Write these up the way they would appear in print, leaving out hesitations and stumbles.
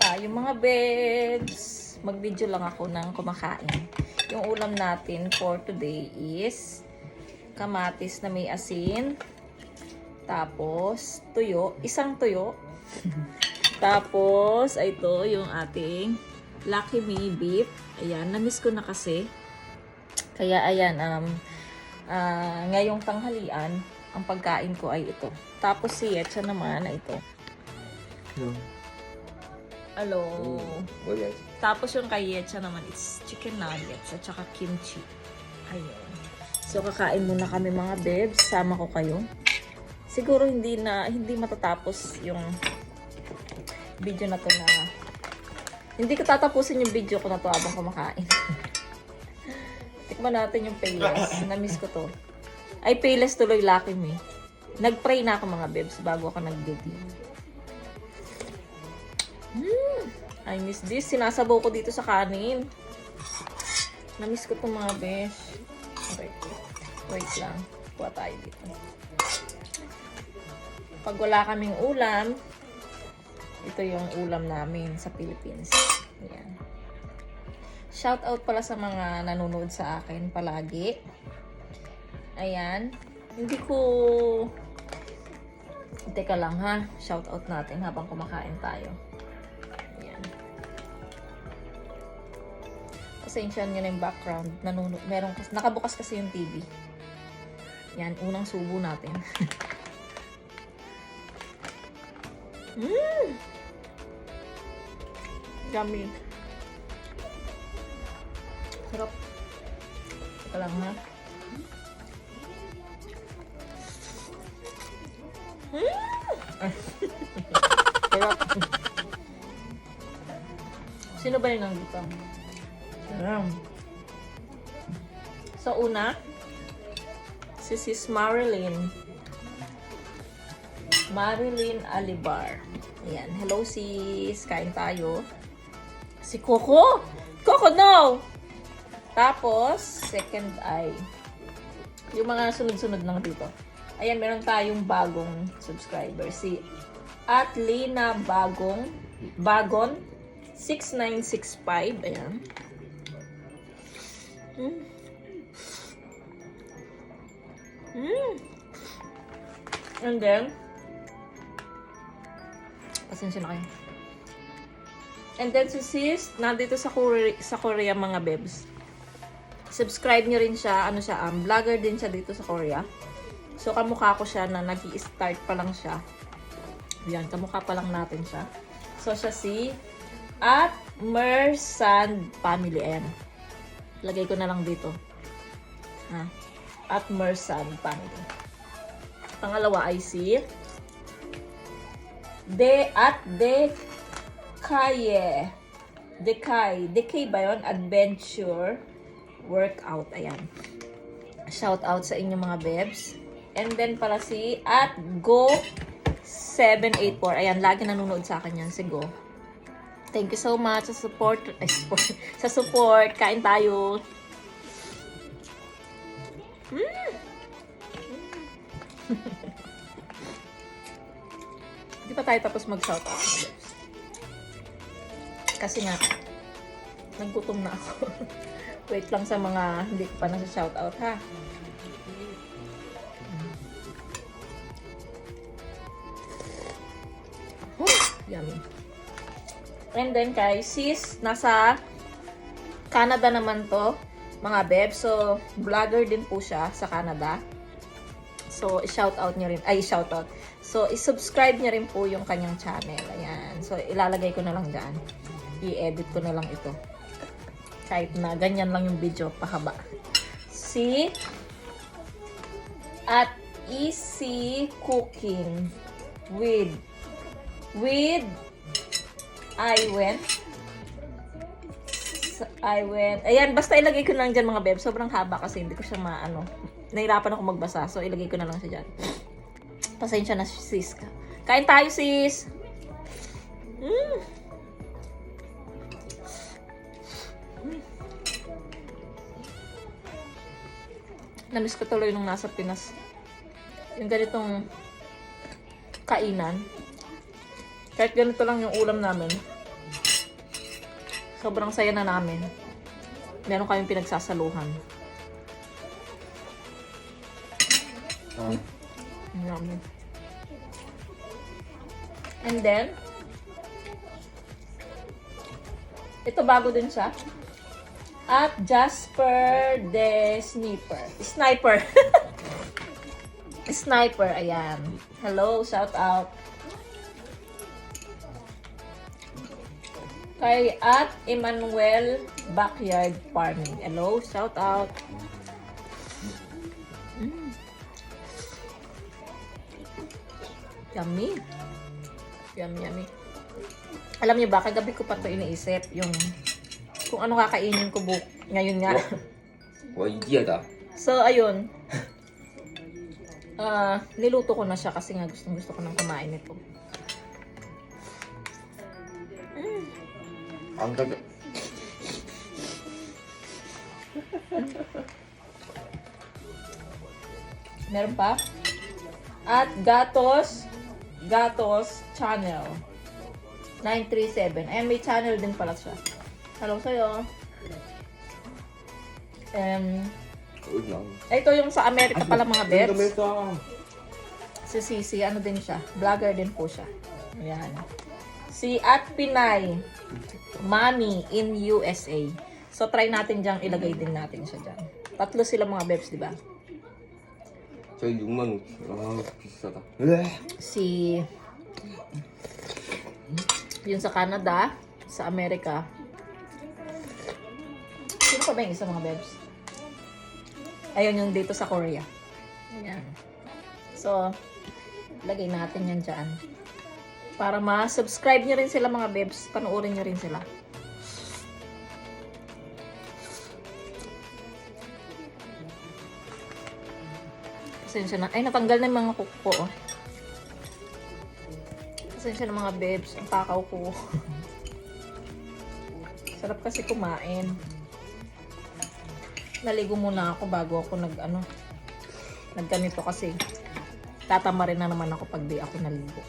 tayo mga bebs. Mag-video lang ako ng kumakain. Yung ulam natin for today is kamatis na may asin. Tapos, tuyo. Isang tuyo. Tapos, ito yung ating Lucky Me beef. Ayan, na-miss ko na kasi. Kaya, ayan, ngayong tanghalian, ang pagkain ko ay ito. Tapos, si Yetcha naman ay ito. Hello. Oh, yes. Tapos yung kay Yetcha naman is chicken nuggets at saka kimchi. Ayun. So kakain muna kami mga bebs. Sama ko kayo. Siguro hindi matatapos yung video na to na hindi ko tatapusin yung video ko na to habang kumakain. Tikman natin yung payless. Na-miss ko to. Ay, payless tuloy Lucky Me. Nag-pray na ako mga bebs bago ako nag-video. I miss this. Sinasabaw ko dito sa kanin. Na-miss ko itong mga besh. Okay. Wait lang. Kuha tayo dito. Pag wala kaming ulam, ito yung ulam namin sa Philippines. Ayan. Shout out pala sa mga nanonood sa akin palagi. Ayan. Hindi ko... Teka lang ha. Shout out natin habang kumakain tayo. Pasensya nyo na yung background. Nakabukas kasi yung TV. Yan, unang subo natin. Yummy. Sarap. Ito lang ha. Sarap. Sino ba yung nandito? So, una, si Sis Marilyn Alibar. Ayan. Hello, sis. Kain tayo. Si Coco. Coco, no! Tapos, second ay yung mga sunod-sunod lang dito. Ayan, meron tayong bagong subscriber. Si Atlina Bagon 6965. Ayan. And then, pasensya na kayo. And then, si sis, nandito sa Korea mga bebs. Subscribe nyo rin siya. Ano siya, vlogger din siya dito sa Korea. So, kamukha ko siya na nag-i-start pa lang siya. Yan, kamukha pa lang natin siya. So, siya si at Mersand Family M. Lagay ko na lang dito. At Mersand Family. Pangalawa ay si Dekay ba yun? Adventure Workout. Ayan. Shout out sa inyo mga bebs. And then para si at Go784. Ayan, lagi nanonood sa akin yan. Si Go. Thank you so much sa support. Sa support. Kain tayo. Hindi pa tayo tapos mag-shoutout. Kasi nga, naggutom na ako. Wait lang sa mga hindi ko pa nasa-shoutout ha. Yummy. And then kay sis, nasa Canada naman to, mga beb. So, vlogger din po siya sa Canada. So, i-shoutout nyo rin. Ay, shoutout. So, i-subscribe nyo rin po yung kanyang channel. Ayan. So, ilalagay ko na lang dyan. I-edit ko na lang ito. Kahit na ganyan lang yung video, pahaba. Si at Easy Cooking with I went. Ayan, basta ilagay ko lang dyan mga beb. Sobrang haba kasi hindi ko siya nahirapan ako magbasa. So, ilagay ko na lang siya dyan. Pasensya na sis ka. Kain tayo sis! Namiss ko tuloy nung nasa Pinas. Yung ganitong kainan. Kahit ganito lang yung ulam namin. Sobrang saya na namin. Meron kaming pinagsasaluhan. Yummy. And then, ito bago din siya. At Jasper the Sniper. Sniper. Sniper, ayan. Hello, shout out. Kay at Emmanuel Backyard Farming. Hello, shout out. Yummy. Yummy. Alam niyo ba, kagabi ko pa ito iniisip, yung kung ano kakainin ko ngayon nga. idea. So, ayun. Niluto ko na siya kasi nga gusto ko nang kumain ito. Ang gaga. Meron pa? At Gatos Channel 937. Ayan, may channel din pala siya. Hello sa'yo. Ito yung sa Amerika pala mga bets. Si Sisi, ano din siya? Vlogger din po siya. Ayan. Si At Pinay Mommy in USA. So, try natin dyan. Ilagay din natin siya dyan. 3 sila mga bets, di ba? 저희 6만 5천. 아, 비싸다. Si yun sa Canada, sa Amerika. Sino pa ba yung isa mga bebs? Ayun yung dito sa Korea. Ayan. So, lagay natin yan dyan. Para ma-subscribe nyo rin sila mga bebs. Panoorin nyo rin sila. Pasensya na. Ay, natanggal na yung mga kuko. Oh. Pasensya na mga bebs. Ang takaw ko. Sarap kasi kumain. Naligo muna ako bago ako nagganito kasi tatama rin na naman ako pag di ako naligo.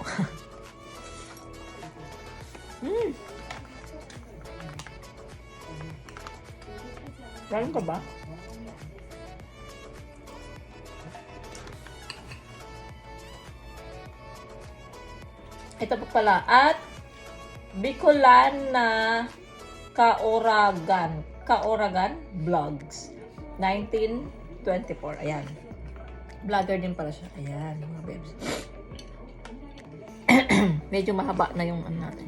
Galing ka ba? Ito pa pala. At Bicolana Kaoragan Vlogs 1924. Ayan. Vlogger din pala siya. Ayan, mga bebs. Medyo mahaba na yung ano natin.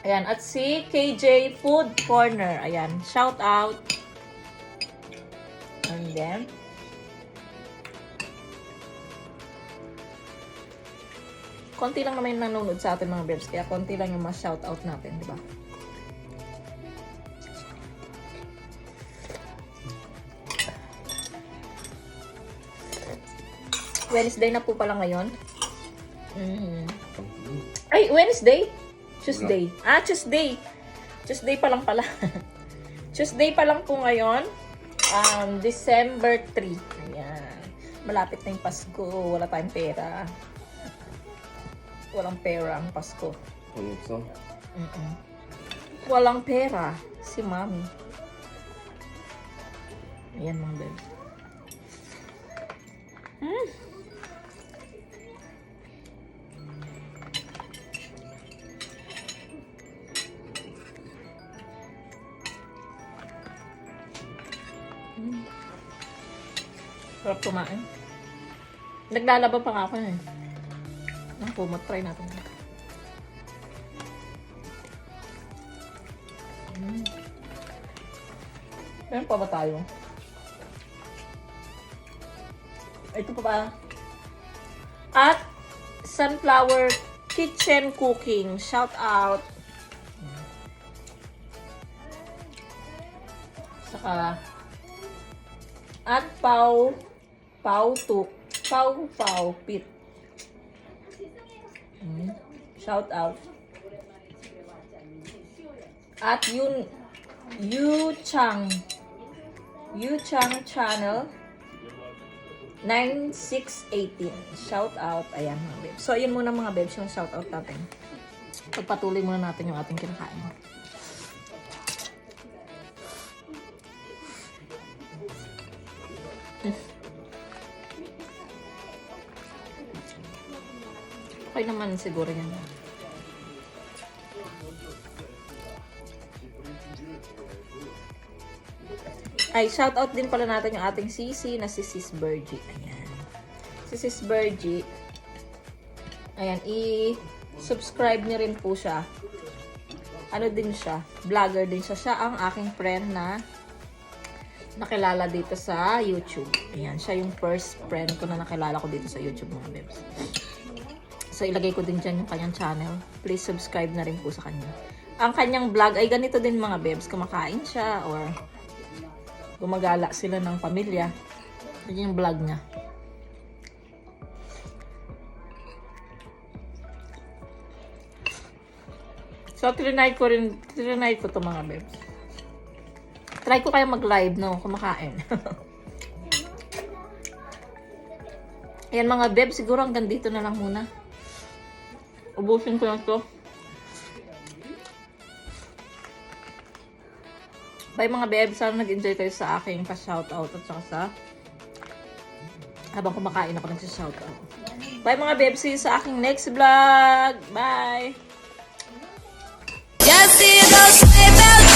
Ayan, at si KJ Food Corner. Ayan, shout out. And then, konti lang naman yung nanonood sa atin mga bebs, kaya konti lang yung ma-shout out natin, di ba? Wednesday na po pala ngayon. Ay, Wednesday? Tuesday. Tuesday. Tuesday pa lang pala. Tuesday pa lang po ngayon. December 3. Ayan. Malapit na yung Pasko. Wala tayong pera. Walang pera ang Pasko. Walang pera. Si Mami. Ayan mga bebs. Sarap kumain. Naglalaba pa nga ako eh. Naku, try natin. Meron pa ba tayo? Ito pa ba? At Sunflower Kitchen Cooking. Shout out. Saka at Pau Pit. Shout out. At Yu Chang Yu Chang Channel 9618. Shout out. Ayan mga bebs. So, ayun muna mga bebs yung shout out natin. Pagpatuloy muna natin yung ating kinakain. Okay naman siguro yan. Ay, shout out din pala natin yung ating sisi na si Sis Bergie. Ayan. Si Sis Bergie. Ayan, i-subscribe niyo rin po siya. Ano din siya? Vlogger din siya. Siya ang aking friend na nakilala dito sa YouTube. Ayan, siya yung first friend ko na nakilala ko dito sa YouTube mga bebs. So, ilagay ko din dyan yung kanyang channel. Please subscribe na rin po sa kanya. Ang kanyang vlog ay ganito din mga bebs. Kumakain siya or gumagala sila ng pamilya. Yan yung vlog niya. So, trinay ko to mga bebs. Try ko kaya mag-live no, kumakain. Ayan mga bebs, siguro hanggang dito na lang muna. Ubusin ko lang to. Bye mga bebs, sana nag-enjoy kayo sa aking pa-shoutout at saka sa habang kumakain ako nagsa-shoutout. Bye mga bebs, see you sa aking next vlog. Bye! Just see those sleigh bells